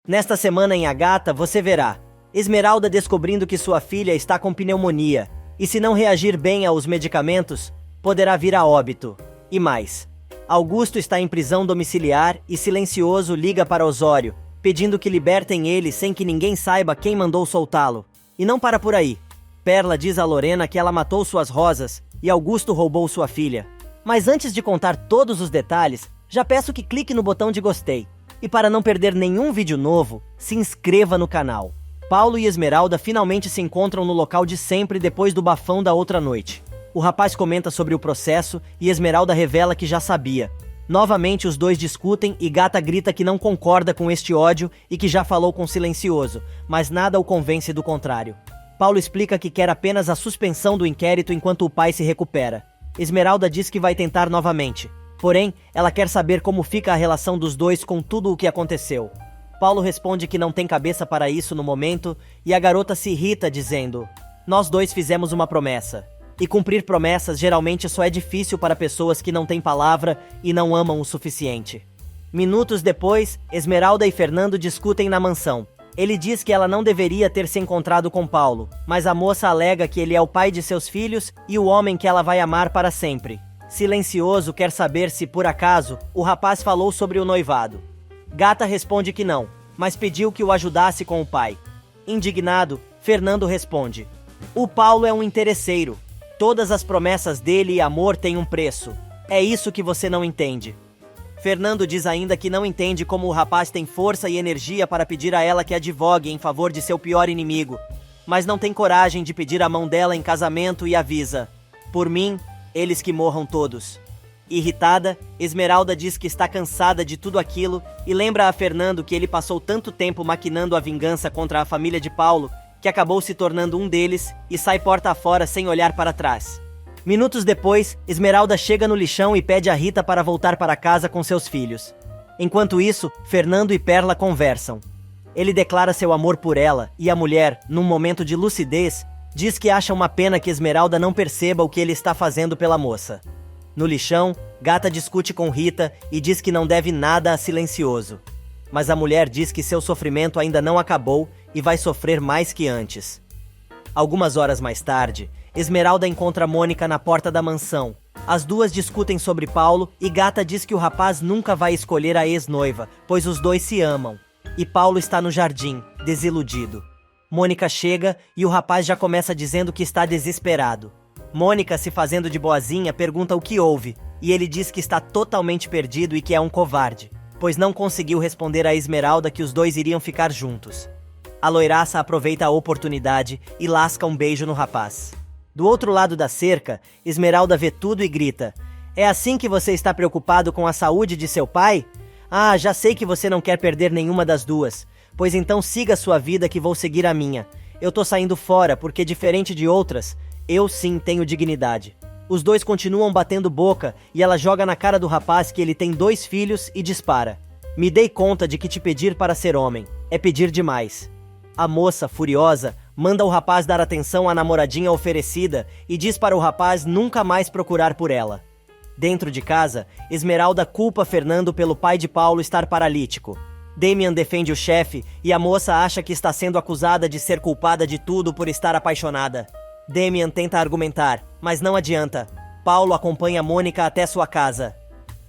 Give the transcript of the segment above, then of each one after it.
Nesta semana em Agatha você verá Esmeralda descobrindo que sua filha está com pneumonia, e se não reagir bem aos medicamentos, poderá vir a óbito. E mais, Augusto está em prisão domiciliar e Silencioso liga para Osório, pedindo que libertem ele sem que ninguém saiba quem mandou soltá-lo. E não para por aí. Perla diz a Lorena que ela matou suas rosas e Augusto roubou sua filha. Mas antes de contar todos os detalhes, já peço que clique no botão de gostei. E para não perder nenhum vídeo novo, se inscreva no canal. Paulo e Esmeralda finalmente se encontram no local de sempre depois do bafão da outra noite. O rapaz comenta sobre o processo e Esmeralda revela que já sabia. Novamente os dois discutem e Gata grita que não concorda com este ódio e que já falou com Silencioso, mas nada o convence do contrário. Paulo explica que quer apenas a suspensão do inquérito enquanto o pai se recupera. Esmeralda diz que vai tentar novamente. Porém, ela quer saber como fica a relação dos dois com tudo o que aconteceu. Paulo responde que não tem cabeça para isso no momento e a garota se irrita dizendo: "Nós dois fizemos uma promessa. E cumprir promessas geralmente só é difícil para pessoas que não têm palavra e não amam o suficiente." Minutos depois, Esmeralda e Fernando discutem na mansão. Ele diz que ela não deveria ter se encontrado com Paulo, mas a moça alega que ele é o pai de seus filhos e o homem que ela vai amar para sempre. Silencioso quer saber se, por acaso, o rapaz falou sobre o noivado. Gata responde que não, mas pediu que o ajudasse com o pai. Indignado, Fernando responde: "O Paulo é um interesseiro. Todas as promessas dele e amor têm um preço. É isso que você não entende." Fernando diz ainda que não entende como o rapaz tem força e energia para pedir a ela que advogue em favor de seu pior inimigo, mas não tem coragem de pedir a mão dela em casamento e avisa: "Por mim, eles que morram todos." Irritada, Esmeralda diz que está cansada de tudo aquilo e lembra a Fernando que ele passou tanto tempo maquinando a vingança contra a família de Paulo que acabou se tornando um deles e sai porta afora sem olhar para trás. Minutos depois, Esmeralda chega no lixão e pede a Rita para voltar para casa com seus filhos. Enquanto isso, Fernando e Perla conversam. Ele declara seu amor por ela e a mulher, num momento de lucidez, diz que acha uma pena que Esmeralda não perceba o que ele está fazendo pela moça. No lixão, Gata discute com Rita e diz que não deve nada a Silencioso. Mas a mulher diz que seu sofrimento ainda não acabou e vai sofrer mais que antes. Algumas horas mais tarde, Esmeralda encontra Mônica na porta da mansão. As duas discutem sobre Paulo e Gata diz que o rapaz nunca vai escolher a ex-noiva, pois os dois se amam. E Paulo está no jardim, desiludido. Mônica chega e o rapaz já começa dizendo que está desesperado. Mônica, se fazendo de boazinha, pergunta o que houve, e ele diz que está totalmente perdido e que é um covarde, pois não conseguiu responder a Esmeralda que os dois iriam ficar juntos. A loiraça aproveita a oportunidade e lasca um beijo no rapaz. Do outro lado da cerca, Esmeralda vê tudo e grita: "É assim que você está preocupado com a saúde de seu pai? Ah, já sei que você não quer perder nenhuma das duas. Pois então siga sua vida que vou seguir a minha. Eu tô saindo fora porque, diferente de outras, eu sim tenho dignidade." Os dois continuam batendo boca e ela joga na cara do rapaz que ele tem 2 filhos e dispara: "Me dei conta de que te pedir para ser homem é pedir demais." A moça, furiosa, manda o rapaz dar atenção à namoradinha oferecida e diz para o rapaz nunca mais procurar por ela. Dentro de casa, Esmeralda culpa Fernando pelo pai de Paulo estar paralítico. Damian defende o chefe e a moça acha que está sendo acusada de ser culpada de tudo por estar apaixonada. Damian tenta argumentar, mas não adianta. Paulo acompanha Mônica até sua casa.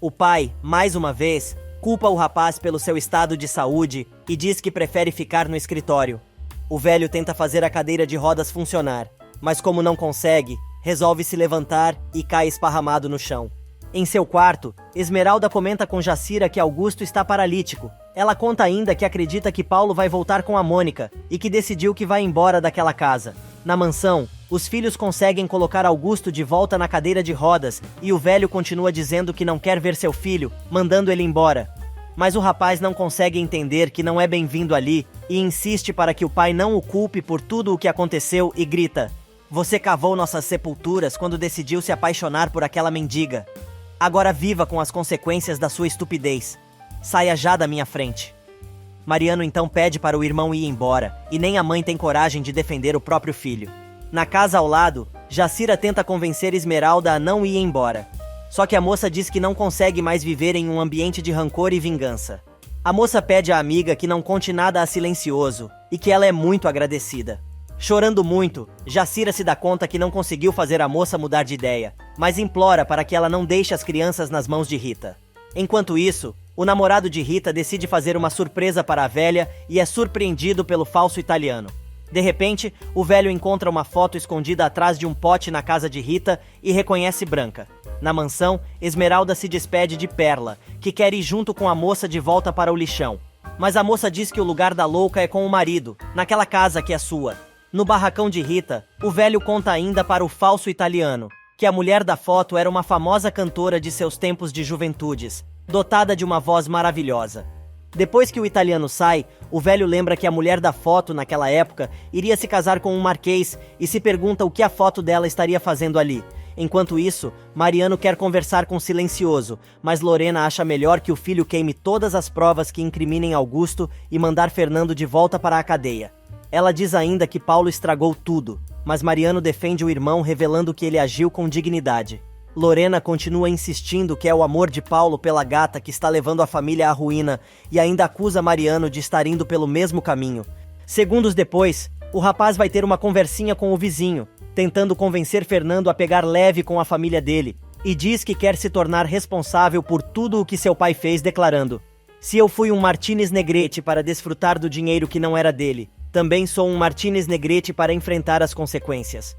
O pai, mais uma vez, culpa o rapaz pelo seu estado de saúde e diz que prefere ficar no escritório. O velho tenta fazer a cadeira de rodas funcionar, mas como não consegue, resolve se levantar e cai esparramado no chão. Em seu quarto, Esmeralda comenta com Jacira que Augusto está paralítico. Ela conta ainda que acredita que Paulo vai voltar com a Mônica e que decidiu que vai embora daquela casa. Na mansão, os filhos conseguem colocar Augusto de volta na cadeira de rodas e o velho continua dizendo que não quer ver seu filho, mandando ele embora. Mas o rapaz não consegue entender que não é bem-vindo ali e insiste para que o pai não o culpe por tudo o que aconteceu e grita: "Você cavou nossas sepulturas quando decidiu se apaixonar por aquela mendiga. Agora viva com as consequências da sua estupidez. Saia já da minha frente." Mariano então pede para o irmão ir embora, e nem a mãe tem coragem de defender o próprio filho. Na casa ao lado, Jacira tenta convencer Esmeralda a não ir embora. Só que a moça diz que não consegue mais viver em um ambiente de rancor e vingança. A moça pede à amiga que não conte nada a Silencioso e que ela é muito agradecida. Chorando muito, Jacira se dá conta que não conseguiu fazer a moça mudar de ideia, mas implora para que ela não deixe as crianças nas mãos de Rita. Enquanto isso, o namorado de Rita decide fazer uma surpresa para a velha e é surpreendido pelo falso italiano. De repente, o velho encontra uma foto escondida atrás de um pote na casa de Rita e reconhece Branca. Na mansão, Esmeralda se despede de Perla, que quer ir junto com a moça de volta para o lixão. Mas a moça diz que o lugar da louca é com o marido, naquela casa que é sua. No barracão de Rita, o velho conta ainda para o falso italiano que a mulher da foto era uma famosa cantora de seus tempos de juventudes, dotada de uma voz maravilhosa. Depois que o italiano sai, o velho lembra que a mulher da foto, naquela época, iria se casar com um marquês e se pergunta o que a foto dela estaria fazendo ali. Enquanto isso, Mariano quer conversar com Silencioso, mas Lorena acha melhor que o filho queime todas as provas que incriminem Augusto e mandar Fernando de volta para a cadeia. Ela diz ainda que Paulo estragou tudo, mas Mariano defende o irmão, revelando que ele agiu com dignidade. Lorena continua insistindo que é o amor de Paulo pela gata que está levando a família à ruína e ainda acusa Mariano de estar indo pelo mesmo caminho. Segundos depois, o rapaz vai ter uma conversinha com o vizinho, tentando convencer Fernando a pegar leve com a família dele, e diz que quer se tornar responsável por tudo o que seu pai fez, declarando: "Se eu fui um Martínez Negrete para desfrutar do dinheiro que não era dele, também sou um Martínez Negrete para enfrentar as consequências."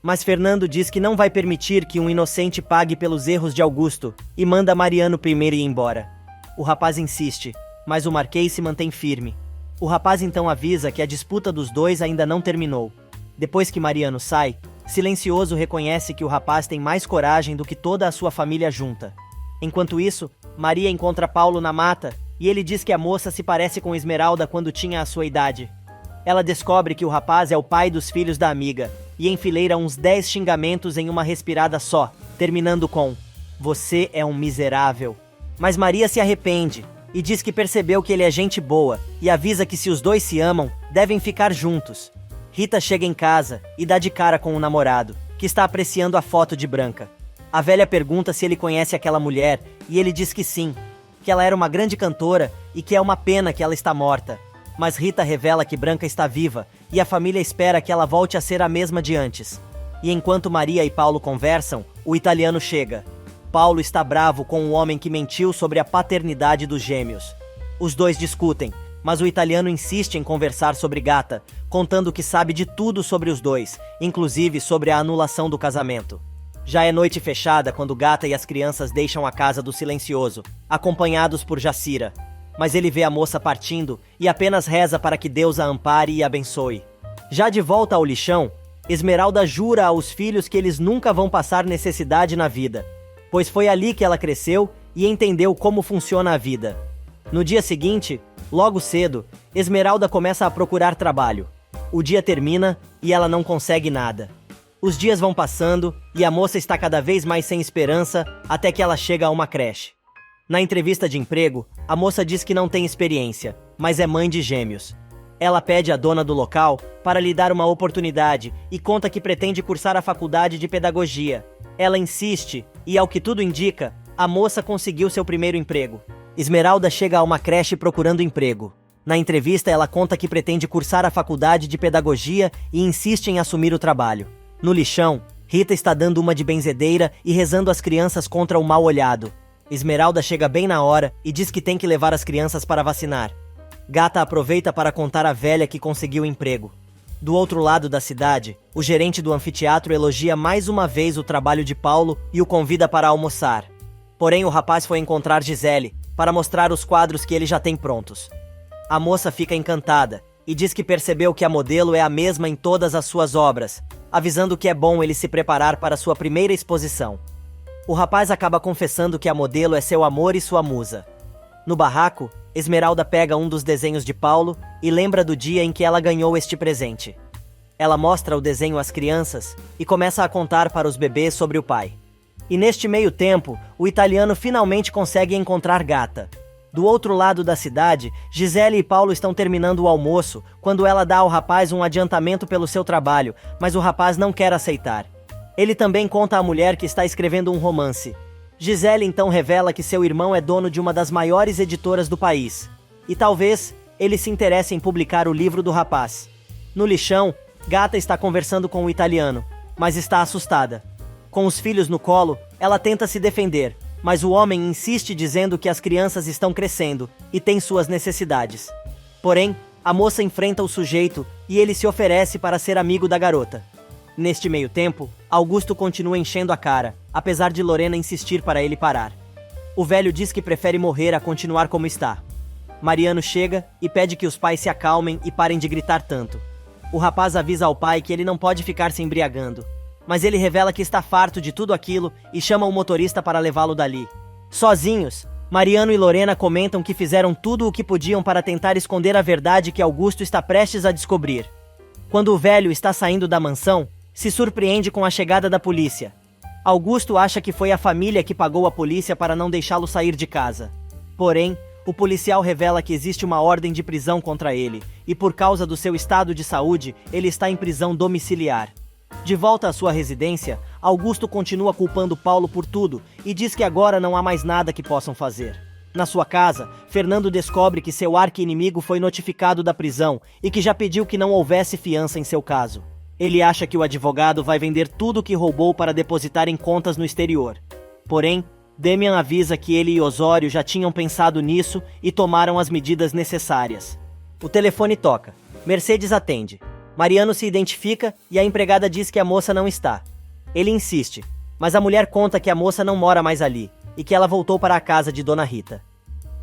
Mas Fernando diz que não vai permitir que um inocente pague pelos erros de Augusto e manda Mariano primeiro ir embora. O rapaz insiste, mas o Marquês se mantém firme. O rapaz então avisa que a disputa dos dois ainda não terminou. Depois que Mariano sai, Silencioso reconhece que o rapaz tem mais coragem do que toda a sua família junta. Enquanto isso, Maria encontra Paulo na mata e ele diz que a moça se parece com Esmeralda quando tinha a sua idade. Ela descobre que o rapaz é o pai dos filhos da amiga e enfileira uns 10 xingamentos em uma respirada só, terminando com: "Você é um miserável." Mas Maria se arrepende e diz que percebeu que ele é gente boa e avisa que se os dois se amam, devem ficar juntos. Rita chega em casa e dá de cara com o namorado, que está apreciando a foto de Branca. A velha pergunta se ele conhece aquela mulher e ele diz que sim, que ela era uma grande cantora e que é uma pena que ela está morta. Mas Rita revela que Branca está viva e a família espera que ela volte a ser a mesma de antes. E enquanto Maria e Paulo conversam, o italiano chega. Paulo está bravo com o homem que mentiu sobre a paternidade dos gêmeos. Os dois discutem, mas o italiano insiste em conversar sobre Gata, contando que sabe de tudo sobre os dois, inclusive sobre a anulação do casamento. Já é noite fechada quando Gata e as crianças deixam a casa do Silencioso, acompanhados por Jacira. Mas ele vê a moça partindo e apenas reza para que Deus a ampare e abençoe. Já de volta ao lixão, Esmeralda jura aos filhos que eles nunca vão passar necessidade na vida, pois foi ali que ela cresceu e entendeu como funciona a vida. No dia seguinte, logo cedo, Esmeralda começa a procurar trabalho. O dia termina e ela não consegue nada. Os dias vão passando e a moça está cada vez mais sem esperança até que ela chega a uma creche. Na entrevista de emprego, a moça diz que não tem experiência, mas é mãe de gêmeos. Ela pede à dona do local para lhe dar uma oportunidade e conta que pretende cursar a faculdade de pedagogia. Ela insiste e, ao que tudo indica, a moça conseguiu seu primeiro emprego. Esmeralda chega a uma creche procurando emprego. Na entrevista, ela conta que pretende cursar a faculdade de pedagogia e insiste em assumir o trabalho. No lixão, Rita está dando uma de benzedeira e rezando as crianças contra o mal-olhado. Esmeralda chega bem na hora e diz que tem que levar as crianças para vacinar. Gata aproveita para contar à velha que conseguiu emprego. Do outro lado da cidade, o gerente do anfiteatro elogia mais uma vez o trabalho de Paulo e o convida para almoçar. Porém, o rapaz foi encontrar Gisele para mostrar os quadros que ele já tem prontos. A moça fica encantada e diz que percebeu que a modelo é a mesma em todas as suas obras, avisando que é bom ele se preparar para sua primeira exposição. O rapaz acaba confessando que a modelo é seu amor e sua musa. No barraco, Esmeralda pega um dos desenhos de Paulo e lembra do dia em que ela ganhou este presente. Ela mostra o desenho às crianças e começa a contar para os bebês sobre o pai. E neste meio tempo, o italiano finalmente consegue encontrar Gata. Do outro lado da cidade, Gisele e Paulo estão terminando o almoço quando ela dá ao rapaz um adiantamento pelo seu trabalho, mas o rapaz não quer aceitar. Ele também conta à mulher que está escrevendo um romance. Gisele então revela que seu irmão é dono de uma das maiores editoras do país. e talvez ele se interesse em publicar o livro do rapaz. No lixão, Gata está conversando com o italiano, mas está assustada. Com os filhos no colo, ela tenta se defender, mas o homem insiste dizendo que as crianças estão crescendo e têm suas necessidades. Porém, a moça enfrenta o sujeito e ele se oferece para ser amigo da garota. Neste meio tempo, Augusto continua enchendo a cara, apesar de Lorena insistir para ele parar. O velho diz que prefere morrer a continuar como está. Mariano chega e pede que os pais se acalmem e parem de gritar tanto. O rapaz avisa ao pai que ele não pode ficar se embriagando, mas ele revela que está farto de tudo aquilo e chama o motorista para levá-lo dali. Sozinhos, Mariano e Lorena comentam que fizeram tudo o que podiam para tentar esconder a verdade que Augusto está prestes a descobrir. Quando o velho está saindo da mansão, se surpreende com a chegada da polícia. Augusto acha que foi a família que pagou a polícia para não deixá-lo sair de casa. Porém, o policial revela que existe uma ordem de prisão contra ele, e por causa do seu estado de saúde, ele está em prisão domiciliar. De volta à sua residência, Augusto continua culpando Paulo por tudo e diz que agora não há mais nada que possam fazer. Na sua casa, Fernando descobre que seu arqui-inimigo foi notificado da prisão e que já pediu que não houvesse fiança em seu caso. Ele acha que o advogado vai vender tudo o que roubou para depositar em contas no exterior. Porém, Damian avisa que ele e Osório já tinham pensado nisso e tomaram as medidas necessárias. O telefone toca. Mercedes atende. Mariano se identifica e a empregada diz que a moça não está. Ele insiste, mas a mulher conta que a moça não mora mais ali e que ela voltou para a casa de Dona Rita.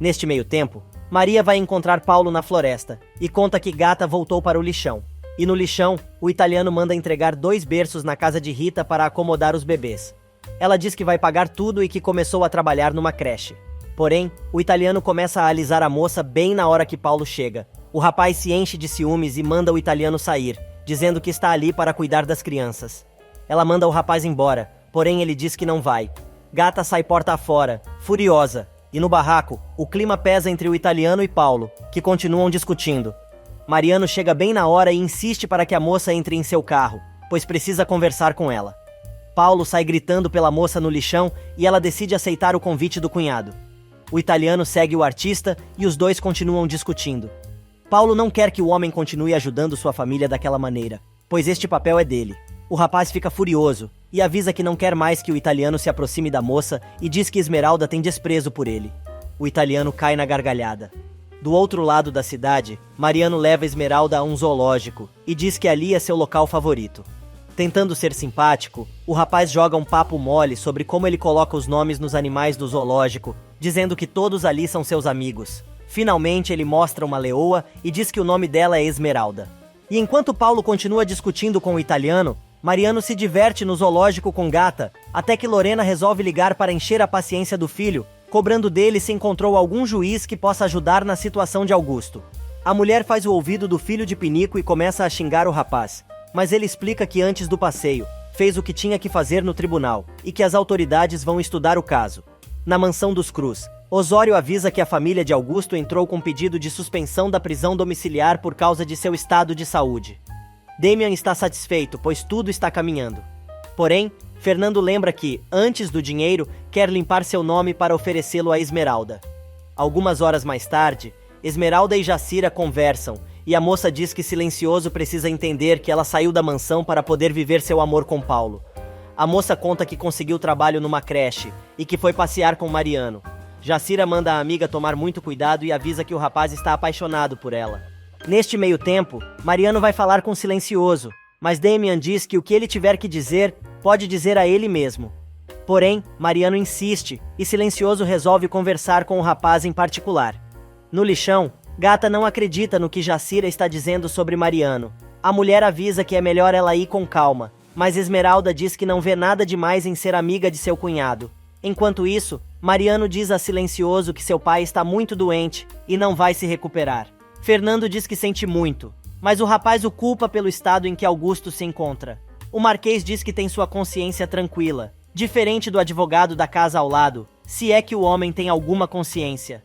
Neste meio tempo, Maria vai encontrar Paulo na floresta e conta que Gata voltou para o lixão. E no lixão, o italiano manda entregar 2 berços na casa de Rita para acomodar os bebês. Ela diz que vai pagar tudo e que começou a trabalhar numa creche. Porém, o italiano começa a alisar a moça bem na hora que Paulo chega. O rapaz se enche de ciúmes e manda o italiano sair, dizendo que está ali para cuidar das crianças. Ela manda o rapaz embora, porém ele diz que não vai. Gata sai porta afora, furiosa, e no barraco, o clima pesa entre o italiano e Paulo, que continuam discutindo. Mariano chega bem na hora e insiste para que a moça entre em seu carro, pois precisa conversar com ela. Paulo sai gritando pela moça no lixão e ela decide aceitar o convite do cunhado. O italiano segue o artista e os dois continuam discutindo. Paulo não quer que o homem continue ajudando sua família daquela maneira, pois este papel é dele. O rapaz fica furioso e avisa que não quer mais que o italiano se aproxime da moça e diz que Esmeralda tem desprezo por ele. O italiano cai na gargalhada. Do outro lado da cidade, Mariano leva Esmeralda a um zoológico e diz que ali é seu local favorito. Tentando ser simpático, o rapaz joga um papo mole sobre como ele coloca os nomes nos animais do zoológico, dizendo que todos ali são seus amigos. Finalmente ele mostra uma leoa e diz que o nome dela é Esmeralda. E enquanto Paulo continua discutindo com o italiano, Mariano se diverte no zoológico com Gata, até que Lorena resolve ligar para encher a paciência do filho, cobrando dele se encontrou algum juiz que possa ajudar na situação de Augusto. A mulher faz o ouvido do filho de pinico e começa a xingar o rapaz, mas ele explica que antes do passeio, fez o que tinha que fazer no tribunal, e que as autoridades vão estudar o caso. Na mansão dos Cruz, Osório avisa que a família de Augusto entrou com pedido de suspensão da prisão domiciliar por causa de seu estado de saúde. Damian está satisfeito, pois tudo está caminhando. Porém, Fernando lembra que, antes do dinheiro, quer limpar seu nome para oferecê-lo a Esmeralda. Algumas horas mais tarde, Esmeralda e Jacira conversam, e a moça diz que Silencioso precisa entender que ela saiu da mansão para poder viver seu amor com Paulo. A moça conta que conseguiu trabalho numa creche, e que foi passear com Mariano. Jacira manda a amiga tomar muito cuidado e avisa que o rapaz está apaixonado por ela. Neste meio tempo, Mariano vai falar com Silencioso, mas Damian diz que o que ele tiver que dizer, pode dizer a ele mesmo. Porém, Mariano insiste, e Silencioso resolve conversar com o rapaz em particular. No lixão, Gata não acredita no que Jacira está dizendo sobre Mariano. A mulher avisa que é melhor ela ir com calma, mas Esmeralda diz que não vê nada demais em ser amiga de seu cunhado. Enquanto isso, Mariano diz a Silencioso que seu pai está muito doente e não vai se recuperar. Fernando diz que sente muito, mas o rapaz o culpa pelo estado em que Augusto se encontra. O Marquês diz que tem sua consciência tranquila, diferente do advogado da casa ao lado, se é que o homem tem alguma consciência.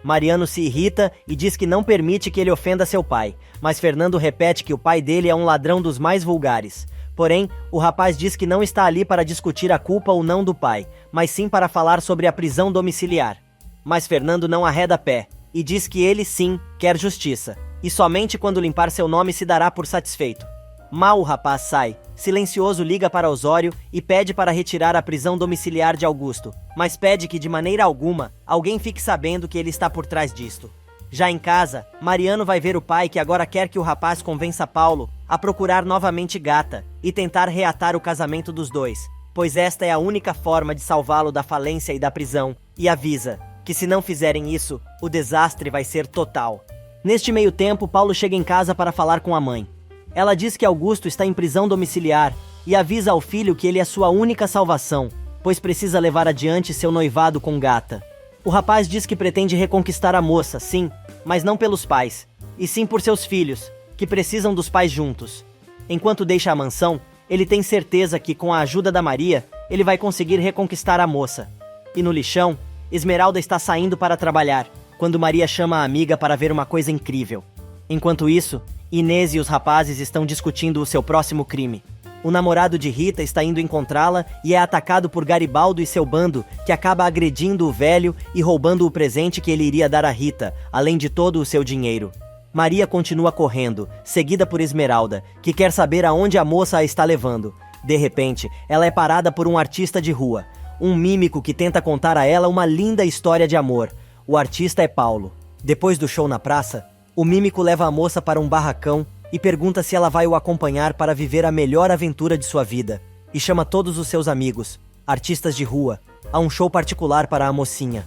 Mariano se irrita e diz que não permite que ele ofenda seu pai, mas Fernando repete que o pai dele é um ladrão dos mais vulgares. Porém, o rapaz diz que não está ali para discutir a culpa ou não do pai, mas sim para falar sobre a prisão domiciliar. Mas Fernando não arreda pé. e diz que ele, sim, quer justiça, e somente quando limpar seu nome se dará por satisfeito. Mal o rapaz sai, silencioso liga para Osório e pede para retirar a prisão domiciliar de Augusto, mas pede que de maneira alguma alguém fique sabendo que ele está por trás disto. Já em casa, Mariano vai ver o pai que agora quer que o rapaz convença Paulo a procurar novamente Gata e tentar reatar o casamento dos dois, pois esta é a única forma de salvá-lo da falência e da prisão, e avisa que se não fizerem isso, o desastre vai ser total. Neste meio tempo, Paulo chega em casa para falar com a mãe. Ela diz que Augusto está em prisão domiciliar e avisa ao filho que ele é sua única salvação, pois precisa levar adiante seu noivado com Gata. O rapaz diz que pretende reconquistar a moça, sim, mas não pelos pais, e sim por seus filhos, que precisam dos pais juntos. Enquanto deixa a mansão, ele tem certeza que, com a ajuda da Maria, ele vai conseguir reconquistar a moça. E no lixão, Esmeralda está saindo para trabalhar, quando Maria chama a amiga para ver uma coisa incrível. Enquanto isso, Inês e os rapazes estão discutindo o seu próximo crime. O namorado de Rita está indo encontrá-la e é atacado por Garibaldo e seu bando, que acaba agredindo o velho e roubando o presente que ele iria dar a Rita, além de todo o seu dinheiro. Maria continua correndo, seguida por Esmeralda, que quer saber aonde a moça a está levando. De repente, ela é parada por um artista de rua, um mímico que tenta contar a ela uma linda história de amor. O artista é Paulo. Depois do show na praça, o mímico leva a moça para um barracão e pergunta se ela vai o acompanhar para viver a melhor aventura de sua vida, e chama todos os seus amigos, artistas de rua, a um show particular para a mocinha.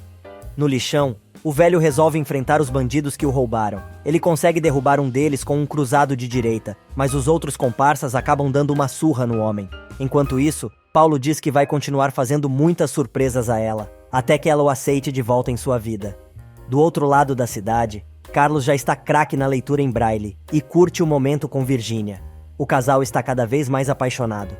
No lixão, o velho resolve enfrentar os bandidos que o roubaram. Ele consegue derrubar um deles com um cruzado de direita, mas os outros comparsas acabam dando uma surra no homem. Enquanto isso, Paulo diz que vai continuar fazendo muitas surpresas a ela, até que ela o aceite de volta em sua vida. Do outro lado da cidade, Carlos já está craque na leitura em braille e curte o momento com Virgínia. O casal está cada vez mais apaixonado.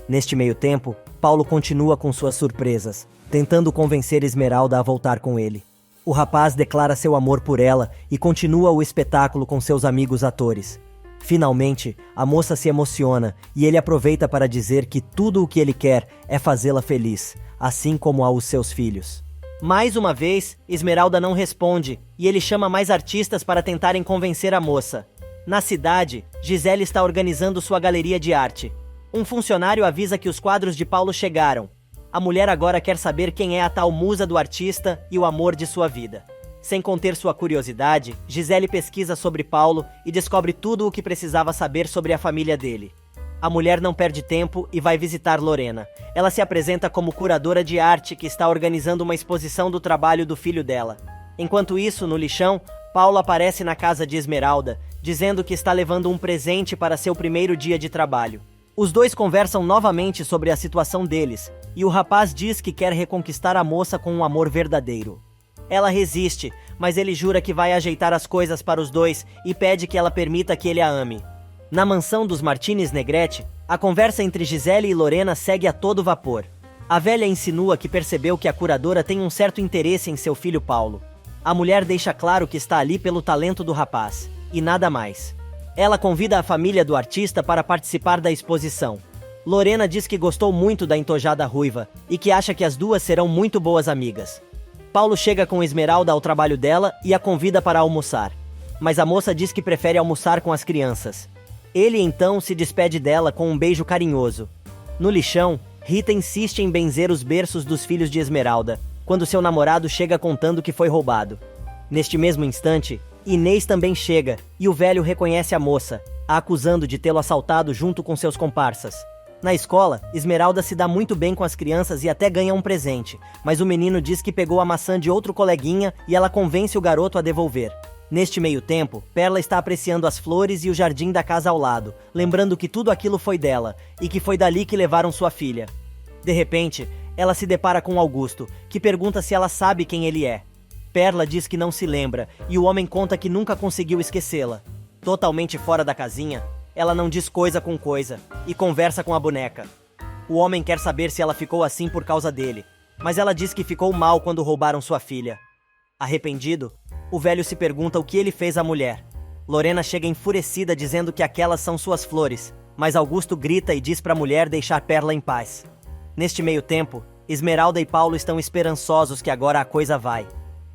Neste meio tempo, Paulo continua com suas surpresas, tentando convencer Esmeralda a voltar com ele. O rapaz declara seu amor por ela e continua o espetáculo com seus amigos atores. Finalmente, a moça se emociona e ele aproveita para dizer que tudo o que ele quer é fazê-la feliz, assim como aos seus filhos. Mais uma vez, Esmeralda não responde, e ele chama mais artistas para tentarem convencer a moça. Na cidade, Gisele está organizando sua galeria de arte. Um funcionário avisa que os quadros de Paulo chegaram. A mulher agora quer saber quem é a tal musa do artista e o amor de sua vida. Sem conter sua curiosidade, Gisele pesquisa sobre Paulo e descobre tudo o que precisava saber sobre a família dele. A mulher não perde tempo e vai visitar Lorena. Ela se apresenta como curadora de arte que está organizando uma exposição do trabalho do filho dela. Enquanto isso, no lixão, Paulo aparece na casa de Esmeralda, dizendo que está levando um presente para seu primeiro dia de trabalho. Os dois conversam novamente sobre a situação deles, e o rapaz diz que quer reconquistar a moça com um amor verdadeiro. Ela resiste, mas ele jura que vai ajeitar as coisas para os dois e pede que ela permita que ele a ame. Na mansão dos Martínez Negrete, a conversa entre Gisele e Lorena segue a todo vapor. A velha insinua que percebeu que a curadora tem um certo interesse em seu filho Paulo. A mulher deixa claro que está ali pelo talento do rapaz, e nada mais. Ela convida a família do artista para participar da exposição. Lorena diz que gostou muito da entojada ruiva e que acha que as duas serão muito boas amigas. Paulo chega com Esmeralda ao trabalho dela e a convida para almoçar. Mas a moça diz que prefere almoçar com as crianças. Ele então se despede dela com um beijo carinhoso. No lixão, Rita insiste em benzer os berços dos filhos de Esmeralda, quando seu namorado chega contando que foi roubado. Neste mesmo instante, Inês também chega, e o velho reconhece a moça, a acusando de tê-lo assaltado junto com seus comparsas. Na escola, Esmeralda se dá muito bem com as crianças e até ganha um presente, mas o menino diz que pegou a maçã de outro coleguinha e ela convence o garoto a devolver. Neste meio tempo, Perla está apreciando as flores e o jardim da casa ao lado, lembrando que tudo aquilo foi dela, e que foi dali que levaram sua filha. De repente, ela se depara com Augusto, que pergunta se ela sabe quem ele é. Perla diz que não se lembra, e o homem conta que nunca conseguiu esquecê-la. Totalmente fora da casinha, ela não diz coisa com coisa, e conversa com a boneca. O homem quer saber se ela ficou assim por causa dele, mas ela diz que ficou mal quando roubaram sua filha. Arrependido, o velho se pergunta o que ele fez à mulher. Lorena chega enfurecida dizendo que aquelas são suas flores, mas Augusto grita e diz para a mulher deixar Perla em paz. Neste meio tempo, Esmeralda e Paulo estão esperançosos que agora a coisa vai.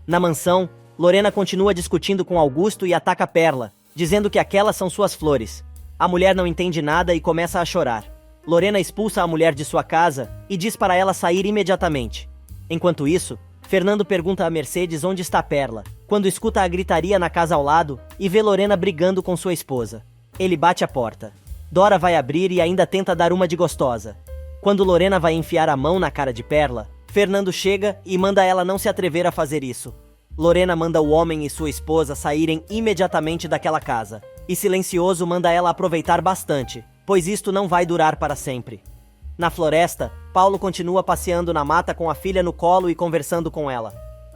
Na mansão, Lorena continua discutindo com Augusto e ataca Perla, dizendo que aquelas são suas flores. A mulher não entende nada e começa a chorar. Lorena expulsa a mulher de sua casa e diz para ela sair imediatamente. Enquanto isso, Fernando pergunta a Mercedes onde está Perla, quando escuta a gritaria na casa ao lado e vê Lorena brigando com sua esposa. Ele bate a porta. Dora vai abrir e ainda tenta dar uma de gostosa. Quando Lorena vai enfiar a mão na cara de Perla, Fernando chega e manda ela não se atrever a fazer isso. Lorena manda o homem e sua esposa saírem imediatamente daquela casa, e silencioso manda ela aproveitar bastante, pois isto não vai durar para sempre. Na floresta, Paulo continua passeando na mata com a filha no colo e conversando com ela.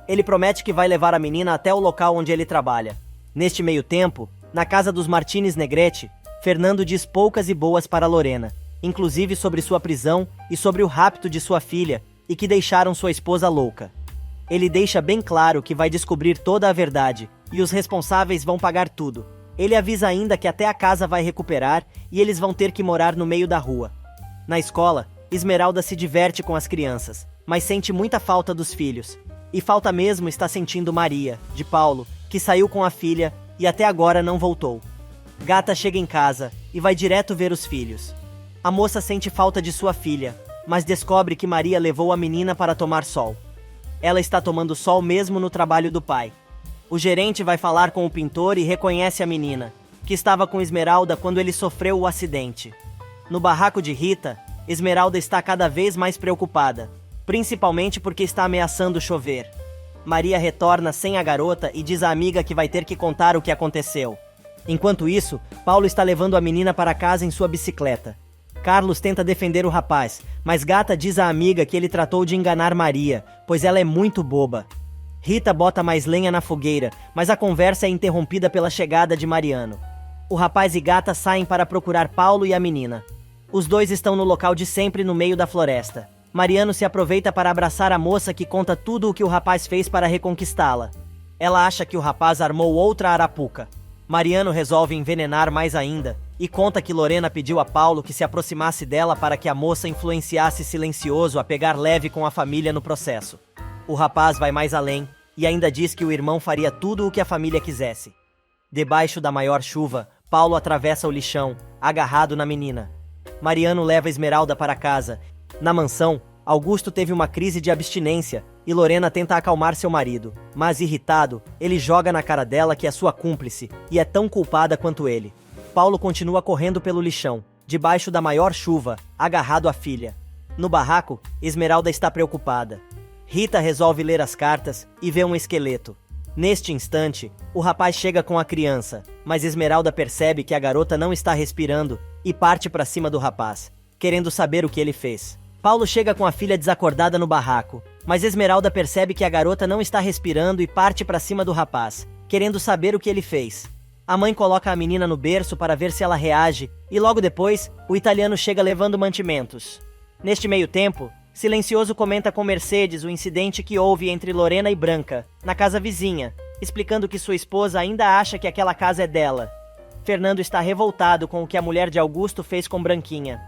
Ele promete que vai levar a menina até o local onde ele trabalha. Neste meio tempo, na casa dos Martínez Negrete, Fernando diz poucas e boas para Lorena, inclusive sobre sua prisão e sobre o rapto de sua filha, e que deixaram sua esposa louca. Ele deixa bem claro que vai descobrir toda a verdade, e os responsáveis vão pagar tudo. Ele avisa ainda que até a casa vai recuperar e eles vão ter que morar no meio da rua. Na escola, Esmeralda se diverte com as crianças, mas sente muita falta dos filhos. E falta mesmo está sentindo Maria, de Paulo, que saiu com a filha e até agora não voltou. Gata chega em casa e vai direto ver os filhos. A moça sente falta de sua filha, mas descobre que Maria levou a menina para tomar sol. Ela está tomando sol mesmo no trabalho do pai. O gerente vai falar com o pintor e reconhece a menina, que estava com Esmeralda quando ele sofreu o acidente. No barraco de Rita, Esmeralda está cada vez mais preocupada, principalmente porque está ameaçando chover. Maria retorna sem a garota e diz à amiga que vai ter que contar o que aconteceu. Enquanto isso, Paulo está levando a menina para casa em sua bicicleta. Carlos tenta defender o rapaz, mas Gata diz à amiga que ele tratou de enganar Maria, pois ela é muito boba. Rita bota mais lenha na fogueira, mas a conversa é interrompida pela chegada de Mariano. O rapaz e Gata saem para procurar Paulo e a menina. Os dois estão no local de sempre no meio da floresta. Mariano se aproveita para abraçar a moça que conta tudo o que o rapaz fez para reconquistá-la. Ela acha que o rapaz armou outra arapuca. Mariano resolve envenenar mais ainda e conta que Lorena pediu a Paulo que se aproximasse dela para que a moça influenciasse Silencioso a pegar leve com a família no processo. O rapaz vai mais além e ainda diz que o irmão faria tudo o que a família quisesse. Debaixo da maior chuva, Paulo atravessa o lixão, agarrado na menina. Mariano leva Esmeralda para casa. Na mansão, Augusto teve uma crise de abstinência e Lorena tenta acalmar seu marido, mas irritado, ele joga na cara dela que é sua cúmplice e é tão culpada quanto ele. Paulo continua correndo pelo lixão, debaixo da maior chuva, agarrado à filha. No barraco, Esmeralda está preocupada. Rita resolve ler as cartas e vê um esqueleto. Neste instante, o rapaz chega com a criança, mas Esmeralda percebe que a garota não está respirando e parte para cima do rapaz, querendo saber o que ele fez. Paulo chega com a filha desacordada no barraco, mas Esmeralda percebe que a garota não está respirando e parte para cima do rapaz, querendo saber o que ele fez. A mãe coloca a menina no berço para ver se ela reage e logo depois, o italiano chega levando mantimentos. Neste meio tempo, Silencioso comenta com Mercedes o incidente que houve entre Lorena e Branca, na casa vizinha, explicando que sua esposa ainda acha que aquela casa é dela. Fernando está revoltado com o que a mulher de Augusto fez com Branquinha.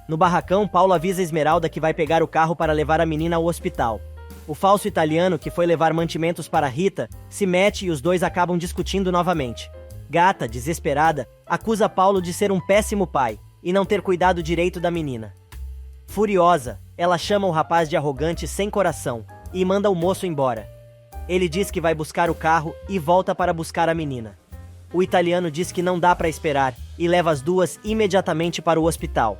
No barracão, Paulo avisa Esmeralda que vai pegar o carro para levar a menina ao hospital. O falso italiano, que foi levar mantimentos para Rita, se mete e os dois acabam discutindo novamente. Gata, desesperada, acusa Paulo de ser um péssimo pai e não ter cuidado direito da menina. Furiosa, ela chama o rapaz de arrogante sem coração e manda o moço embora. Ele diz que vai buscar o carro e volta para buscar a menina. O italiano diz que não dá para esperar e leva as duas imediatamente para o hospital.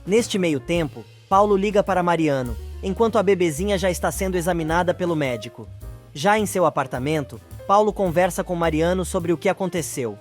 Neste meio tempo, Paulo liga para Mariano, enquanto a bebezinha já está sendo examinada pelo médico. Já em seu apartamento, Paulo conversa com Mariano sobre o que aconteceu.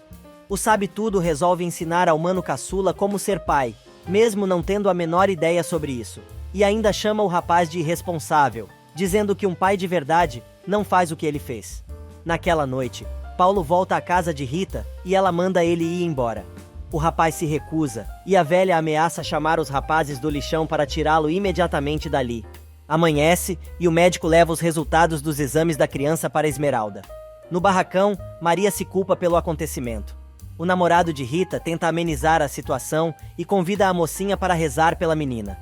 O sabe-tudo resolve ensinar ao mano caçula como ser pai, mesmo não tendo a menor ideia sobre isso. E ainda chama o rapaz de irresponsável, dizendo que um pai de verdade não faz o que ele fez. Naquela noite, Paulo volta à casa de Rita e ela manda ele ir embora. O rapaz se recusa e a velha ameaça chamar os rapazes do lixão para tirá-lo imediatamente dali. Amanhece e o médico leva os resultados dos exames da criança para Esmeralda. No barracão, Maria se culpa pelo acontecimento. O namorado de Rita tenta amenizar a situação e convida a mocinha para rezar pela menina.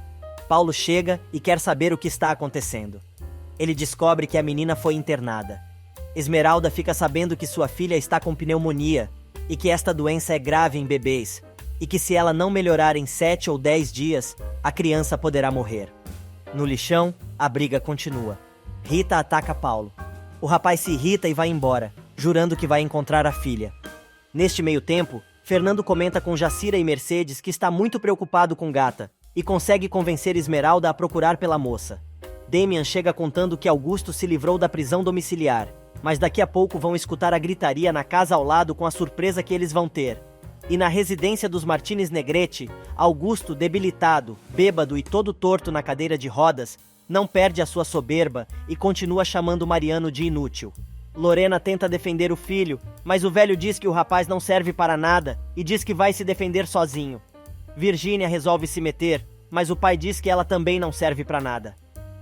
Paulo chega e quer saber o que está acontecendo. Ele descobre que a menina foi internada. Esmeralda fica sabendo que sua filha está com pneumonia e que esta doença é grave em bebês e que se ela não melhorar em 7 ou 10 dias, a criança poderá morrer. No lixão, a briga continua. Rita ataca Paulo. O rapaz se irrita e vai embora, jurando que vai encontrar a filha. Neste meio tempo, Fernando comenta com Jacira e Mercedes que está muito preocupado com Gata e consegue convencer Esmeralda a procurar pela moça. Damian chega contando que Augusto se livrou da prisão domiciliar, mas daqui a pouco vão escutar a gritaria na casa ao lado com a surpresa que eles vão ter. E na residência dos Martinez Negrete, Augusto, debilitado, bêbado e todo torto na cadeira de rodas, não perde a sua soberba e continua chamando Mariano de inútil. Lorena tenta defender o filho, mas o velho diz que o rapaz não serve para nada e diz que vai se defender sozinho. Virgínia resolve se meter, mas o pai diz que ela também não serve para nada.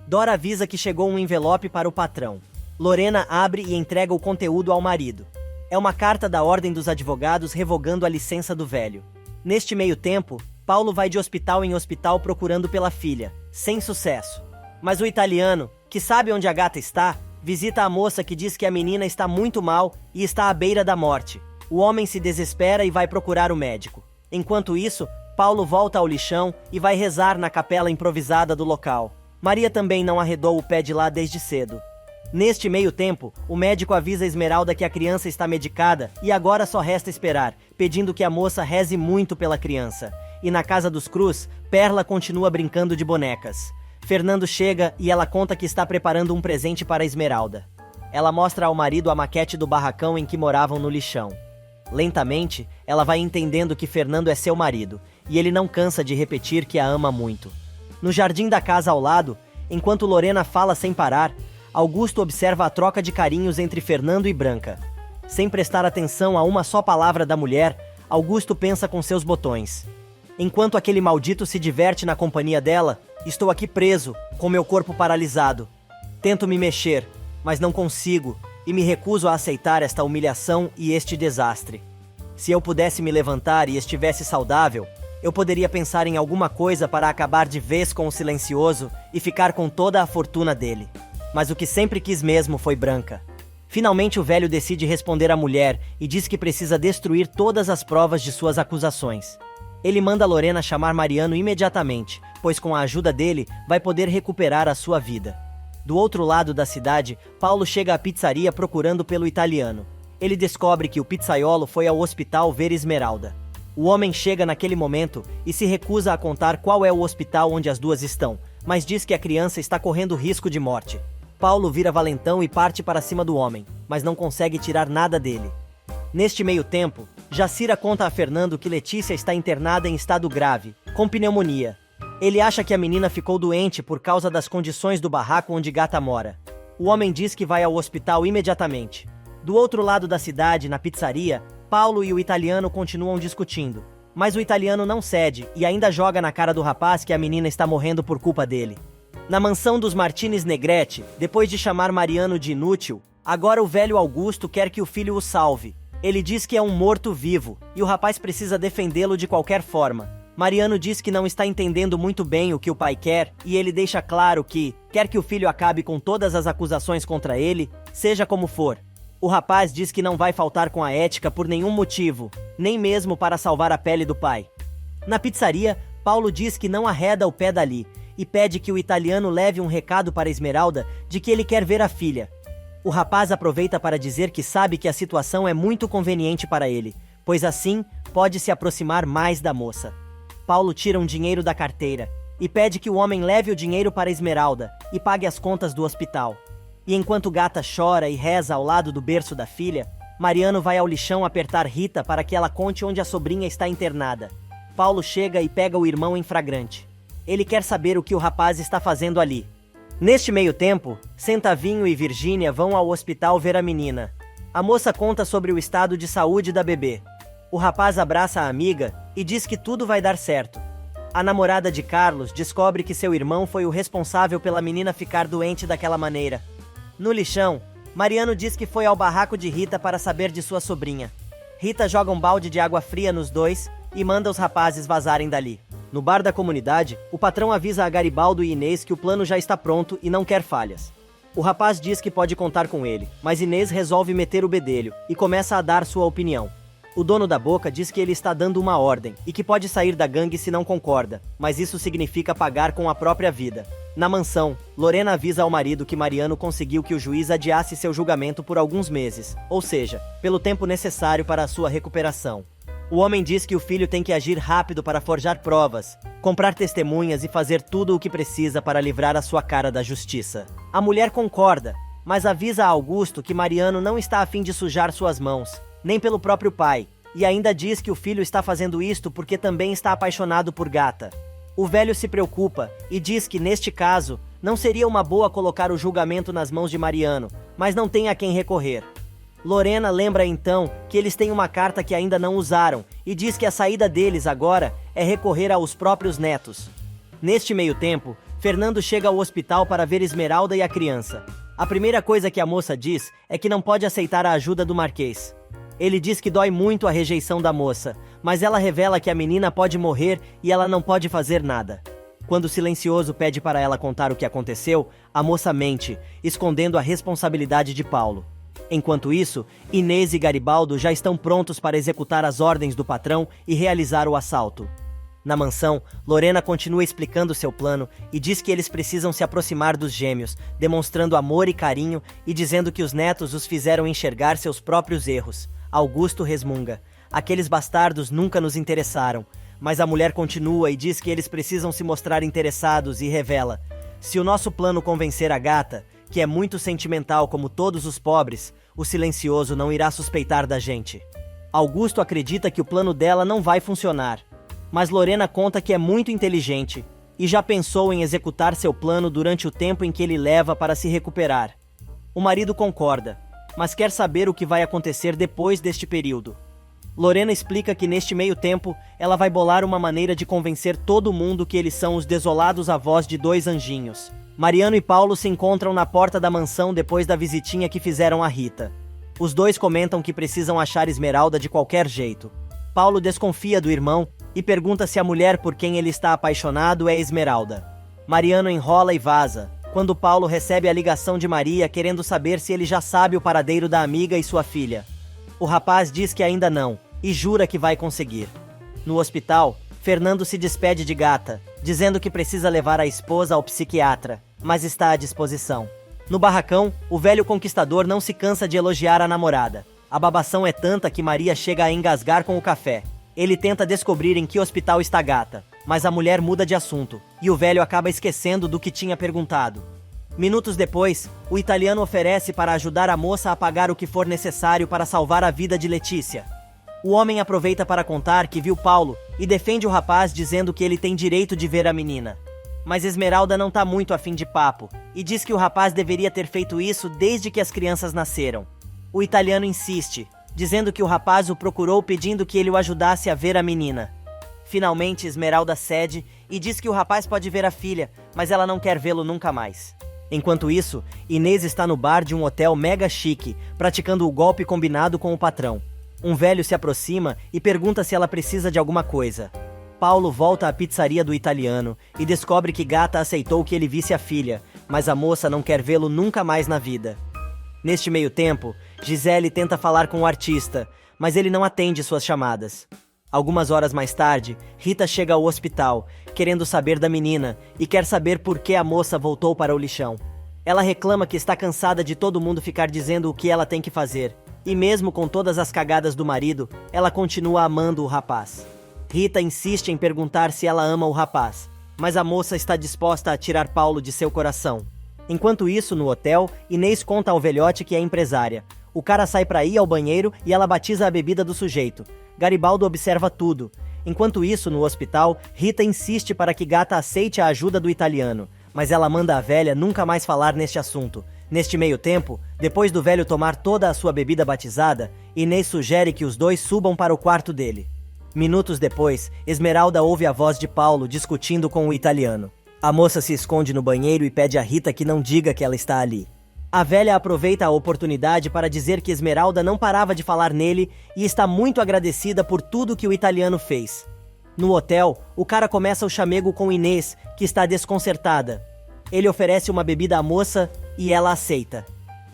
Dora avisa que chegou um envelope para o patrão. Lorena abre e entrega o conteúdo ao marido. É uma carta da Ordem dos Advogados revogando a licença do velho. Neste meio tempo, Paulo vai de hospital em hospital procurando pela filha, sem sucesso. Mas o italiano, que sabe onde a Gata está, visita a moça que diz que a menina está muito mal e está à beira da morte. O homem se desespera e vai procurar o médico. Enquanto isso, Paulo volta ao lixão e vai rezar na capela improvisada do local. Maria também não arredou o pé de lá desde cedo. Neste meio tempo, o médico avisa Esmeralda que a criança está medicada e agora só resta esperar, pedindo que a moça reze muito pela criança. E na casa dos Cruz, Perla continua brincando de bonecas. Fernando chega e ela conta que está preparando um presente para Esmeralda. Ela mostra ao marido a maquete do barracão em que moravam no lixão. Lentamente, ela vai entendendo que Fernando é seu marido, e ele não cansa de repetir que a ama muito. No jardim da casa ao lado, enquanto Lorena fala sem parar, Augusto observa a troca de carinhos entre Fernando e Branca. Sem prestar atenção a uma só palavra da mulher, Augusto pensa com seus botões. Enquanto aquele maldito se diverte na companhia dela, estou aqui preso, com meu corpo paralisado. Tento me mexer, mas não consigo, e me recuso a aceitar esta humilhação e este desastre. Se eu pudesse me levantar e estivesse saudável, eu poderia pensar em alguma coisa para acabar de vez com o silencioso e ficar com toda a fortuna dele. Mas o que sempre quis mesmo foi Branca. Finalmente o velho decide responder à mulher e diz que precisa destruir todas as provas de suas acusações. Ele manda Lorena chamar Mariano imediatamente, pois com a ajuda dele vai poder recuperar a sua vida. Do outro lado da cidade, Paulo chega à pizzaria procurando pelo italiano. Ele descobre que o pizzaiolo foi ao hospital ver Esmeralda. O homem chega naquele momento e se recusa a contar qual é o hospital onde as duas estão, mas diz que a criança está correndo risco de morte. Paulo vira valentão e parte para cima do homem, mas não consegue tirar nada dele. Neste meio tempo, Jacira conta a Fernando que Letícia está internada em estado grave, com pneumonia. Ele acha que a menina ficou doente por causa das condições do barraco onde Gata mora. O homem diz que vai ao hospital imediatamente. Do outro lado da cidade, na pizzaria, Paulo e o italiano continuam discutindo. Mas o italiano não cede e ainda joga na cara do rapaz que a menina está morrendo por culpa dele. Na mansão dos Martinez Negrete, depois de chamar Mariano de inútil, agora o velho Augusto quer que o filho o salve. Ele diz que é um morto-vivo e o rapaz precisa defendê-lo de qualquer forma. Mariano diz que não está entendendo muito bem o que o pai quer e ele deixa claro que quer que o filho acabe com todas as acusações contra ele, seja como for. O rapaz diz que não vai faltar com a ética por nenhum motivo, nem mesmo para salvar a pele do pai. Na pizzaria, Paulo diz que não arreda o pé dali e pede que o italiano leve um recado para Esmeralda de que ele quer ver a filha. O rapaz aproveita para dizer que sabe que a situação é muito conveniente para ele, pois assim pode se aproximar mais da moça. Paulo tira um dinheiro da carteira e pede que o homem leve o dinheiro para Esmeralda e pague as contas do hospital. E enquanto Gata chora e reza ao lado do berço da filha, Mariano vai ao lixão apertar Rita para que ela conte onde a sobrinha está internada. Paulo chega e pega o irmão em flagrante. Ele quer saber o que o rapaz está fazendo ali. Neste meio tempo, Centavinho e Virgínia vão ao hospital ver a menina. A moça conta sobre o estado de saúde da bebê. O rapaz abraça a amiga e diz que tudo vai dar certo. A namorada de Carlos descobre que seu irmão foi o responsável pela menina ficar doente daquela maneira. No lixão, Mariano diz que foi ao barraco de Rita para saber de sua sobrinha. Rita joga um balde de água fria nos dois e manda os rapazes vazarem dali. No bar da comunidade, o patrão avisa a Garibaldo e Inês que o plano já está pronto e não quer falhas. O rapaz diz que pode contar com ele, mas Inês resolve meter o bedelho e começa a dar sua opinião. O dono da boca diz que ele está dando uma ordem e que pode sair da gangue se não concorda, mas isso significa pagar com a própria vida. Na mansão, Lorena avisa ao marido que Mariano conseguiu que o juiz adiasse seu julgamento por alguns meses, ou seja, pelo tempo necessário para a sua recuperação. O homem diz que o filho tem que agir rápido para forjar provas, comprar testemunhas e fazer tudo o que precisa para livrar a sua cara da justiça. A mulher concorda, mas avisa a Augusto que Mariano não está a fim de sujar suas mãos, nem pelo próprio pai, e ainda diz que o filho está fazendo isto porque também está apaixonado por Gata. O velho se preocupa e diz que, neste caso, não seria uma boa colocar o julgamento nas mãos de Mariano, mas não tem a quem recorrer. Lorena lembra então que eles têm uma carta que ainda não usaram e diz que a saída deles agora é recorrer aos próprios netos. Neste meio tempo, Fernando chega ao hospital para ver Esmeralda e a criança. A primeira coisa que a moça diz é que não pode aceitar a ajuda do Marquês. Ele diz que dói muito a rejeição da moça, mas ela revela que a menina pode morrer e ela não pode fazer nada. Quando o silencioso pede para ela contar o que aconteceu, a moça mente, escondendo a responsabilidade de Paulo. Enquanto isso, Inês e Garibaldo já estão prontos para executar as ordens do patrão e realizar o assalto. Na mansão, Lorena continua explicando seu plano e diz que eles precisam se aproximar dos gêmeos, demonstrando amor e carinho e dizendo que os netos os fizeram enxergar seus próprios erros. Augusto resmunga: aqueles bastardos nunca nos interessaram. Mas a mulher continua e diz que eles precisam se mostrar interessados e revela: se o nosso plano convencer a Gata, que é muito sentimental como todos os pobres, o silencioso não irá suspeitar da gente. Augusto acredita que o plano dela não vai funcionar, mas Lorena conta que é muito inteligente e já pensou em executar seu plano durante o tempo em que ele leva para se recuperar. O marido concorda, mas quer saber o que vai acontecer depois deste período. Lorena explica que neste meio tempo, ela vai bolar uma maneira de convencer todo mundo que eles são os desolados avós de dois anjinhos. Mariano e Paulo se encontram na porta da mansão depois da visitinha que fizeram a Rita. Os dois comentam que precisam achar Esmeralda de qualquer jeito. Paulo desconfia do irmão e pergunta se a mulher por quem ele está apaixonado é Esmeralda. Mariano enrola e vaza, quando Paulo recebe a ligação de Maria querendo saber se ele já sabe o paradeiro da amiga e sua filha. O rapaz diz que ainda não, e jura que vai conseguir. No hospital, Fernando se despede de Gata, dizendo que precisa levar a esposa ao psiquiatra, mas está à disposição. No barracão, o velho conquistador não se cansa de elogiar a namorada. A babação é tanta que Maria chega a engasgar com o café. Ele tenta descobrir em que hospital está Gata, mas a mulher muda de assunto, e o velho acaba esquecendo do que tinha perguntado. Minutos depois, o italiano oferece para ajudar a moça a pagar o que for necessário para salvar a vida de Letícia. O homem aproveita para contar que viu Paulo e defende o rapaz dizendo que ele tem direito de ver a menina. Mas Esmeralda não tá muito afim de papo e diz que o rapaz deveria ter feito isso desde que as crianças nasceram. O italiano insiste, dizendo que o rapaz o procurou pedindo que ele o ajudasse a ver a menina. Finalmente, Esmeralda cede e diz que o rapaz pode ver a filha, mas ela não quer vê-lo nunca mais. Enquanto isso, Inês está no bar de um hotel mega chique, praticando o golpe combinado com o patrão. Um velho se aproxima e pergunta se ela precisa de alguma coisa. Paulo volta à pizzaria do italiano e descobre que Gata aceitou que ele visse a filha, mas a moça não quer vê-lo nunca mais na vida. Neste meio tempo, Gisele tenta falar com o artista, mas ele não atende suas chamadas. Algumas horas mais tarde, Rita chega ao hospital, querendo saber da menina e quer saber por que a moça voltou para o lixão. Ela reclama que está cansada de todo mundo ficar dizendo o que ela tem que fazer. E mesmo com todas as cagadas do marido, ela continua amando o rapaz. Rita insiste em perguntar se ela ama o rapaz, mas a moça está disposta a tirar Paulo de seu coração. Enquanto isso, no hotel, Inês conta ao velhote que é empresária. O cara sai para ir ao banheiro e ela batiza a bebida do sujeito. Garibaldo observa tudo. Enquanto isso, no hospital, Rita insiste para que Gata aceite a ajuda do italiano, mas ela manda a velha nunca mais falar neste assunto. Neste meio tempo, depois do velho tomar toda a sua bebida batizada, Inês sugere que os dois subam para o quarto dele. Minutos depois, Esmeralda ouve a voz de Paulo discutindo com o italiano. A moça se esconde no banheiro e pede a Rita que não diga que ela está ali. A velha aproveita a oportunidade para dizer que Esmeralda não parava de falar nele e está muito agradecida por tudo que o italiano fez. No hotel, o cara começa o chamego com Inês, que está desconcertada. Ele oferece uma bebida à moça e ela aceita.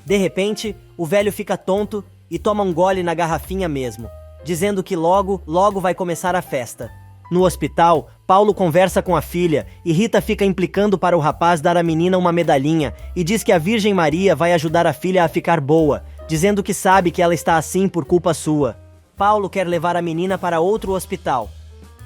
De repente, o velho fica tonto e toma um gole na garrafinha mesmo, dizendo que logo vai começar a festa. No hospital, Paulo conversa com a filha e Rita fica implicando para o rapaz dar à menina uma medalhinha e diz que a Virgem Maria vai ajudar a filha a ficar boa, dizendo que sabe que ela está assim por culpa sua. Paulo quer levar a menina para outro hospital.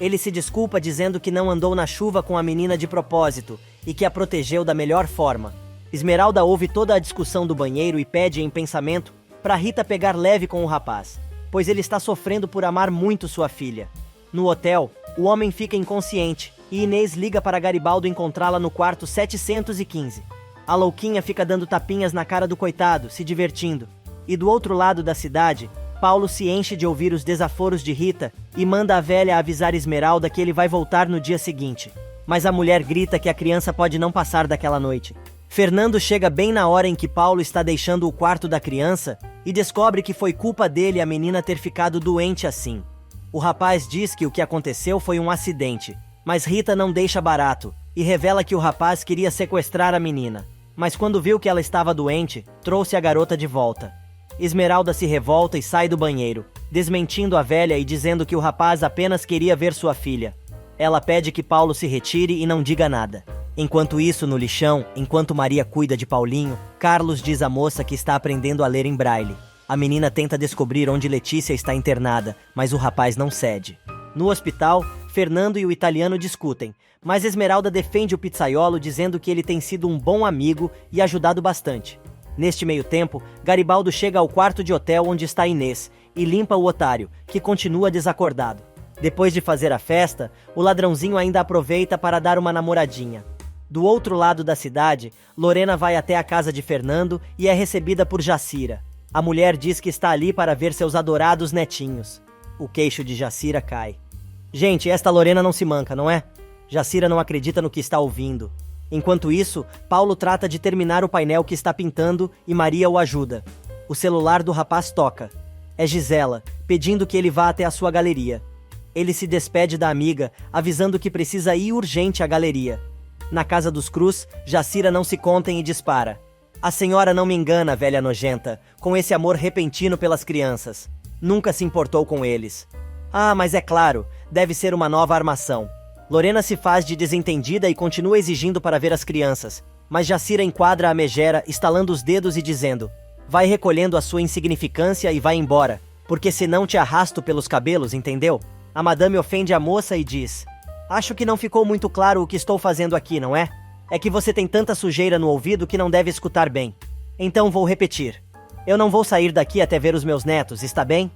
Ele se desculpa dizendo que não andou na chuva com a menina de propósito e que a protegeu da melhor forma. Esmeralda ouve toda a discussão do banheiro e pede em pensamento para Rita pegar leve com o rapaz, pois ele está sofrendo por amar muito sua filha. No hotel, o homem fica inconsciente e Inês liga para Garibaldo encontrá-la no quarto 715. A louquinha fica dando tapinhas na cara do coitado, se divertindo. E do outro lado da cidade, Paulo se enche de ouvir os desaforos de Rita e manda a velha avisar Esmeralda que ele vai voltar no dia seguinte. Mas a mulher grita que a criança pode não passar daquela noite. Fernando chega bem na hora em que Paulo está deixando o quarto da criança e descobre que foi culpa dele a menina ter ficado doente assim. O rapaz diz que o que aconteceu foi um acidente, mas Rita não deixa barato e revela que o rapaz queria sequestrar a menina. Mas quando viu que ela estava doente, trouxe a garota de volta. Esmeralda se revolta e sai do banheiro, desmentindo a velha e dizendo que o rapaz apenas queria ver sua filha. Ela pede que Paulo se retire e não diga nada. Enquanto isso, no lixão, enquanto Maria cuida de Paulinho, Carlos diz à moça que está aprendendo a ler em braille. A menina tenta descobrir onde Letícia está internada, mas o rapaz não cede. No hospital, Fernando e o italiano discutem, mas Esmeralda defende o pizzaiolo dizendo que ele tem sido um bom amigo e ajudado bastante. Neste meio tempo, Garibaldo chega ao quarto de hotel onde está Inês e limpa o otário, que continua desacordado. Depois de fazer a festa, o ladrãozinho ainda aproveita para dar uma namoradinha. Do outro lado da cidade, Lorena vai até a casa de Fernando e é recebida por Jacira. A mulher diz que está ali para ver seus adorados netinhos. O queixo de Jacira cai. Gente, esta Lorena não se manca, não é? Jacira não acredita no que está ouvindo. Enquanto isso, Paulo trata de terminar o painel que está pintando e Maria o ajuda. O celular do rapaz toca. É Gisela, pedindo que ele vá até a sua galeria. Ele se despede da amiga, avisando que precisa ir urgente à galeria. Na casa dos Cruz, Jacira não se contém e dispara. A senhora não me engana, velha nojenta, com esse amor repentino pelas crianças. Nunca se importou com eles. Ah, mas é claro, deve ser uma nova armação. Lorena se faz de desentendida e continua exigindo para ver as crianças, mas Jacira enquadra a megera, estalando os dedos e dizendo: vai recolhendo a sua insignificância e vai embora, porque senão te arrasto pelos cabelos, entendeu? A madame ofende a moça e diz: acho que não ficou muito claro o que estou fazendo aqui, não é? É que você tem tanta sujeira no ouvido que não deve escutar bem. Então vou repetir. Eu não vou sair daqui até ver os meus netos, está bem?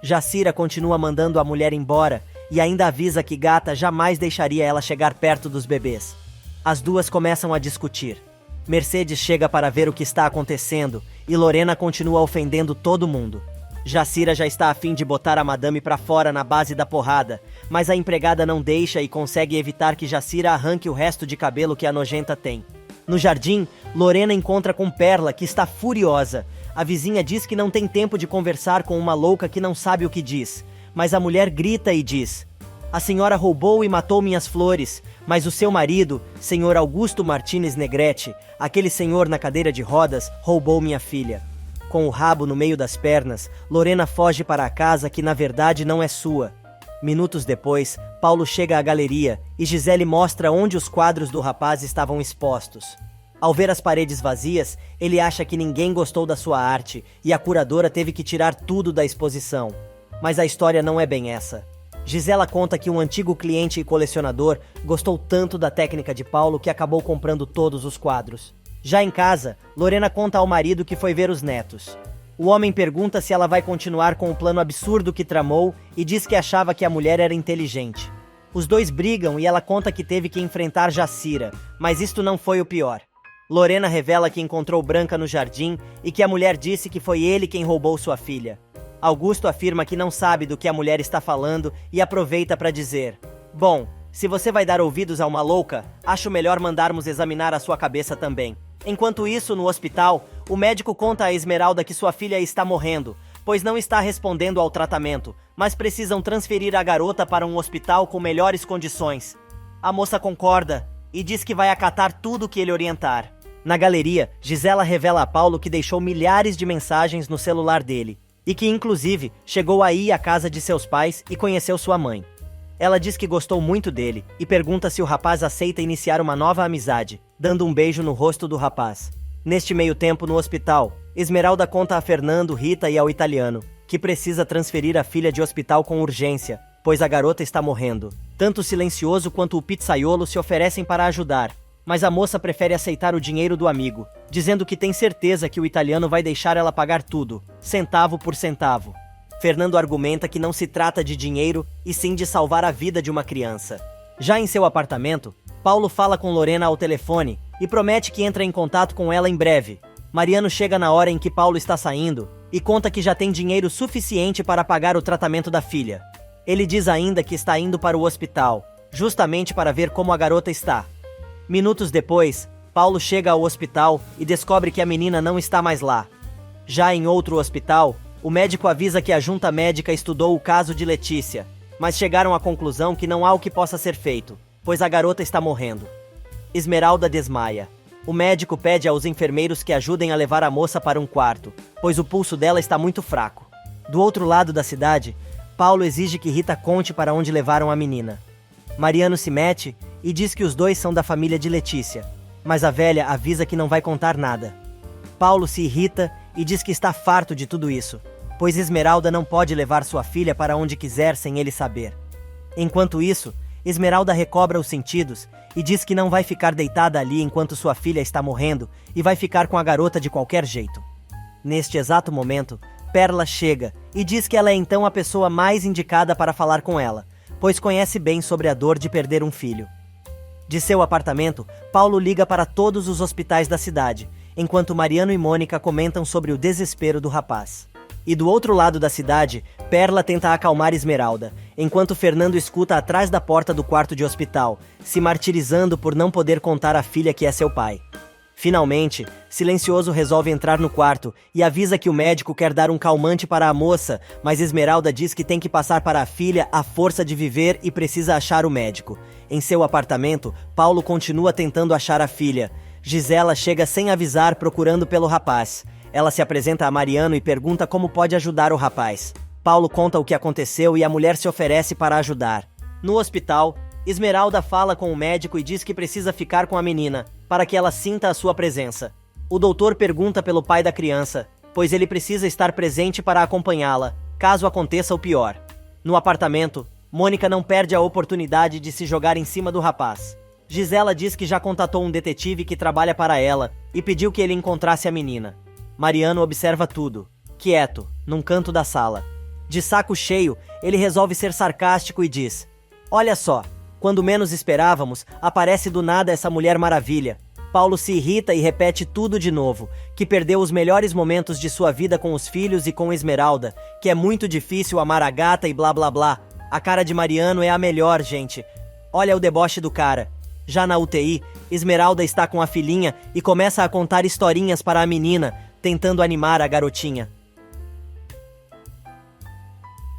Jacira continua mandando a mulher embora e ainda avisa que Gata jamais deixaria ela chegar perto dos bebês. As duas começam a discutir. Mercedes chega para ver o que está acontecendo e Lorena continua ofendendo todo mundo. Jacira já está a fim de botar a madame pra fora na base da porrada, mas a empregada não deixa e consegue evitar que Jacira arranque o resto de cabelo que a nojenta tem. No jardim, Lorena encontra com Perla, que está furiosa. A vizinha diz que não tem tempo de conversar com uma louca que não sabe o que diz, mas a mulher grita e diz: a senhora roubou e matou minhas flores, mas o seu marido, senhor Augusto Martínez Negrete, aquele senhor na cadeira de rodas, roubou minha filha. Com o rabo no meio das pernas, Lorena foge para a casa que na verdade não é sua. Minutos depois, Paulo chega à galeria e Gisele mostra onde os quadros do rapaz estavam expostos. Ao ver as paredes vazias, ele acha que ninguém gostou da sua arte e a curadora teve que tirar tudo da exposição. Mas a história não é bem essa. Gisela conta que um antigo cliente e colecionador gostou tanto da técnica de Paulo que acabou comprando todos os quadros. Já em casa, Lorena conta ao marido que foi ver os netos. O homem pergunta se ela vai continuar com o plano absurdo que tramou e diz que achava que a mulher era inteligente. Os dois brigam e ela conta que teve que enfrentar Jacira, mas isto não foi o pior. Lorena revela que encontrou Branca no jardim e que a mulher disse que foi ele quem roubou sua filha. Augusto afirma que não sabe do que a mulher está falando e aproveita para dizer: bom, se você vai dar ouvidos a uma louca, acho melhor mandarmos examinar a sua cabeça também. Enquanto isso, no hospital, o médico conta a Esmeralda que sua filha está morrendo, pois não está respondendo ao tratamento, mas precisam transferir a garota para um hospital com melhores condições. A moça concorda e diz que vai acatar tudo que ele orientar. Na galeria, Gisela revela a Paulo que deixou milhares de mensagens no celular dele e que, inclusive, chegou aí à casa de seus pais e conheceu sua mãe. Ela diz que gostou muito dele e pergunta se o rapaz aceita iniciar uma nova amizade, dando um beijo no rosto do rapaz. Neste meio tempo, no hospital, Esmeralda conta a Fernando, Rita e ao italiano que precisa transferir a filha de hospital com urgência, pois a garota está morrendo. Tanto o Silencioso quanto o pizzaiolo se oferecem para ajudar, mas a moça prefere aceitar o dinheiro do amigo, dizendo que tem certeza que o italiano vai deixar ela pagar tudo, centavo por centavo. Fernando argumenta que não se trata de dinheiro, e sim de salvar a vida de uma criança. Já em seu apartamento, Paulo fala com Lorena ao telefone e promete que entra em contato com ela em breve. Mariano chega na hora em que Paulo está saindo e conta que já tem dinheiro suficiente para pagar o tratamento da filha. Ele diz ainda que está indo para o hospital, justamente para ver como a garota está. Minutos depois, Paulo chega ao hospital e descobre que a menina não está mais lá. Já em outro hospital, o médico avisa que a junta médica estudou o caso de Letícia, mas chegaram à conclusão que não há o que possa ser feito, pois a garota está morrendo. Esmeralda desmaia. O médico pede aos enfermeiros que ajudem a levar a moça para um quarto, pois o pulso dela está muito fraco. Do outro lado da cidade, Paulo exige que Rita conte para onde levaram a menina. Mariano se mete e diz que os dois são da família de Letícia, mas a velha avisa que não vai contar nada. Paulo se irrita e diz que está farto de tudo isso, pois Esmeralda não pode levar sua filha para onde quiser sem ele saber. Enquanto isso, Esmeralda recobra os sentidos e diz que não vai ficar deitada ali enquanto sua filha está morrendo e vai ficar com a garota de qualquer jeito. Neste exato momento, Perla chega e diz que ela é então a pessoa mais indicada para falar com ela, pois conhece bem sobre a dor de perder um filho. De seu apartamento, Paulo liga para todos os hospitais da cidade, enquanto Mariano e Mônica comentam sobre o desespero do rapaz. E do outro lado da cidade, Perla tenta acalmar Esmeralda, enquanto Fernando escuta atrás da porta do quarto de hospital, se martirizando por não poder contar à filha que é seu pai. Finalmente, Silencioso resolve entrar no quarto e avisa que o médico quer dar um calmante para a moça, mas Esmeralda diz que tem que passar para a filha a força de viver e precisa achar o médico. Em seu apartamento, Paulo continua tentando achar a filha. Gisela chega sem avisar procurando pelo rapaz. Ela se apresenta a Mariano e pergunta como pode ajudar o rapaz. Paulo conta o que aconteceu e a mulher se oferece para ajudar. No hospital, Esmeralda fala com o médico e diz que precisa ficar com a menina, para que ela sinta a sua presença. O doutor pergunta pelo pai da criança, pois ele precisa estar presente para acompanhá-la, caso aconteça o pior. No apartamento, Mônica não perde a oportunidade de se jogar em cima do rapaz. Gisela diz que já contatou um detetive que trabalha para ela e pediu que ele encontrasse a menina. Mariano observa tudo, quieto, num canto da sala. De saco cheio, ele resolve ser sarcástico e diz: "Olha só, quando menos esperávamos, aparece do nada essa Mulher Maravilha." Paulo se irrita e repete tudo de novo, que perdeu os melhores momentos de sua vida com os filhos e com Esmeralda, que é muito difícil amar a gata e blá blá blá. A cara de Mariano é a melhor, gente. Olha o deboche do cara. Já na UTI, Esmeralda está com a filhinha e começa a contar historinhas para a menina, tentando animar a garotinha.